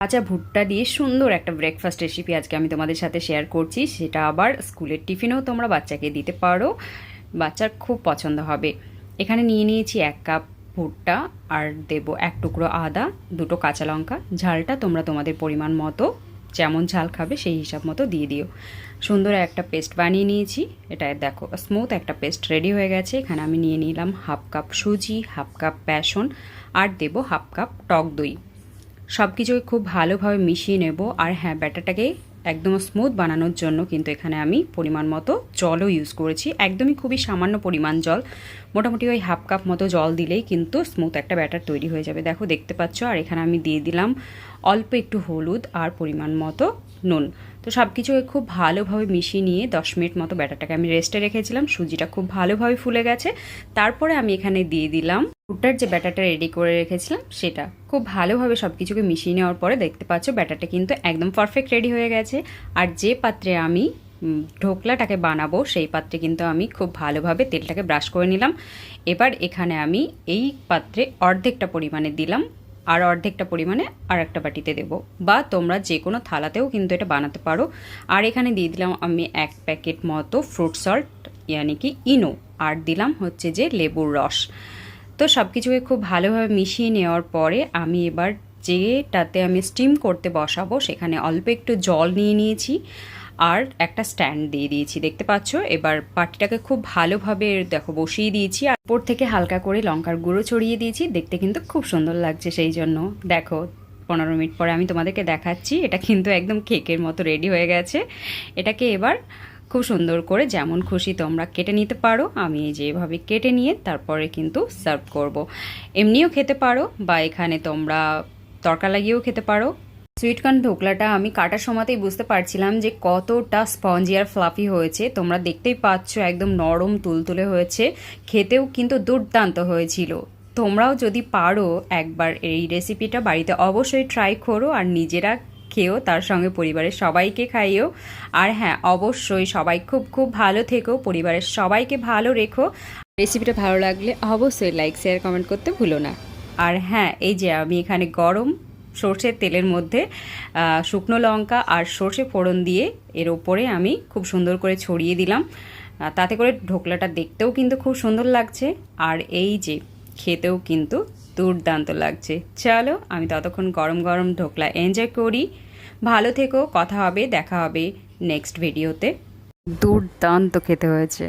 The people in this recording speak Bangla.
আচ্ছা, ভুট্টা দিয়ে সুন্দর একটা ব্রেকফাস্ট রেসিপি আজকে আমি তোমাদের সাথে শেয়ার করছি। সেটা আবার স্কুলের টিফিনেও তোমরা বাচ্চাকে দিতে পারো, বাচ্চার খুব পছন্দ হবে। এখানে নিয়ে নিয়েছি 1 কাপ ভুট্টা, আর দেব 1 টুকরো আদা, 2টো কাঁচা লঙ্কা। ঝালটা তোমরা তোমাদের পরিমাণ মতো, যেমন ঝাল খাবে সেই হিসাব মতো দিয়ে দিও। সুন্দর একটা পেস্ট বানিয়ে নিয়েছি। এটা দেখো স্মুথ একটা পেস্ট রেডি হয়ে গেছে। এখানে আমি নিয়ে নিলাম 1/2 কাপ সুজি, 1/2 কাপ বেসন, আর দেব 1/2 কাপ টক দই। সব কিছুকে খুব ভালোভাবে মিশিয়ে নেব। আর হ্যাঁ, ব্যাটারটাকে একদম স্মুথ বানানোর জন্য কিন্তু এখানে আমি পরিমাণ মতো জলও ইউজ করেছি। একদমই খুবই সামান্য পরিমাণ জল, মোটামুটি ওই 1/2 কাপ মতো জল দিলেই কিন্তু স্মুথ একটা ব্যাটার তৈরি হয়ে যাবে। দেখো, দেখতে পাচ্ছ। আর এখানে আমি দিয়ে দিলাম অল্প একটু হলুদ আর পরিমাণ মতো নুন। তো সব কিছুকে খুব ভালোভাবে মিশিয়ে নিয়ে 10 মিনিট মতো ব্যাটারটাকে আমি রেস্টে রেখেছিলাম। সুজিটা খুব ভালোভাবে ফুলে গেছে। তারপরে আমি এখানে দিয়ে দিলাম ভুট্টার যে ব্যাটারটা রেডি করে রেখেছিলাম সেটা। খুব ভালোভাবে সব কিছুকে মিশিয়ে নেওয়ার পরে দেখতে পাচ্ছ ব্যাটারটা কিন্তু একদম পারফেক্ট রেডি হয়ে গেছে। আর যে পাত্রে আমি ঢোকলাটাকে বানাবো সেই পাত্রে কিন্তু আমি খুব ভালোভাবে তেলটাকে ব্রাশ করে নিলাম। এবার এখানে আমি এই পাত্রে অর্ধেকটা পরিমাণে দিলাম, আর অর্ধেকটা পরিমাণে আর একটা বাটিতে দেব, বা তোমরা যে কোনো থালাতেও কিন্তু এটা বানাতে পারো। আর এখানে দিয়ে দিলাম আমি 1 প্যাকেট মতো ফ্রুট সল্ট, ইয়ানি কি ইনো, আর দিলাম হচ্ছে যে লেবুর রস। তো সব কিছুকে খুব ভালোভাবে মিশিয়ে নেওয়ার পরে আমি এবার যেটাতে আমি স্টিম করতে বসাবো সেখানে অল্প একটু জল নিয়ে নিয়েছি, আর একটা স্ট্যান্ড দিয়ে দিয়েছি, দেখতে পাচ্ছ। এবার বাটিটাকে খুব ভালোভাবে দেখো বসিয়ে দিয়েছি, আর উপর থেকে হালকা করে লঙ্কার গুঁড়ো ছড়িয়ে দিয়েছি। দেখতে কিন্তু খুব সুন্দর লাগছে, সেই জন্য দেখো 15 মিনিট পরে আমি তোমাদেরকে দেখাচ্ছি। এটা কিন্তু একদম কেকের মতো রেডি হয়ে গেছে। এটাকে এবার খুব সুন্দর করে যেমন খুশি তোমরা কেটে নিতে পারো। আমি যেভাবে কেটে নিয়ে তারপরে কিন্তু সার্ভ করব। এমনিও খেতে পারো, বা এখানে তোমরা তড়কা লাগিয়েও খেতে পারো। সুইটকর্ন ঢোকলাটা আমি কাটার সময়তেই বুঝতে পারছিলাম যে কতটা স্পঞ্জি আর ফ্লাফি হয়েছে। তোমরা দেখতেই পাচ্ছ, একদম নরম তুলতুলে হয়েছে। খেতেও কিন্তু দুর্দান্ত হয়েছিল। তোমরাও যদি পারো একবার এই রেসিপিটা বাড়িতে অবশ্যই ট্রাই করো, আর নিজেরা খেয়েও, তার সঙ্গে পরিবারের সবাইকে খাইও। আর হ্যাঁ, অবশ্যই সবাই খুব খুব ভালো থেকো, পরিবারের সবাইকে ভালো রেখো। রেসিপিটা ভালো লাগলে অবশ্যই লাইক, শেয়ার, কমেন্ট করতে ভুলো না। আর হ্যাঁ, এই যে আমি এখানে গরম সর্ষের তেলের মধ্যে শুকনো লঙ্কা আর সর্ষে ফোড়ন দিয়ে এর ওপরে আমি খুব সুন্দর করে ছড়িয়ে দিলাম। তাতে করে ঢোকলাটা দেখতেও কিন্তু খুব সুন্দর লাগছে, আর এই যে খেতেও কিন্তু দুর্দান্ত লাগছে। চলো, আমি ততক্ষণ গরম গরম ঢোকলা এনজয় করি। ভালো থেকো, কথা হবে, দেখা হবে নেক্সট ভিডিওতে। দুর্দান্ত খেতে হয়েছে।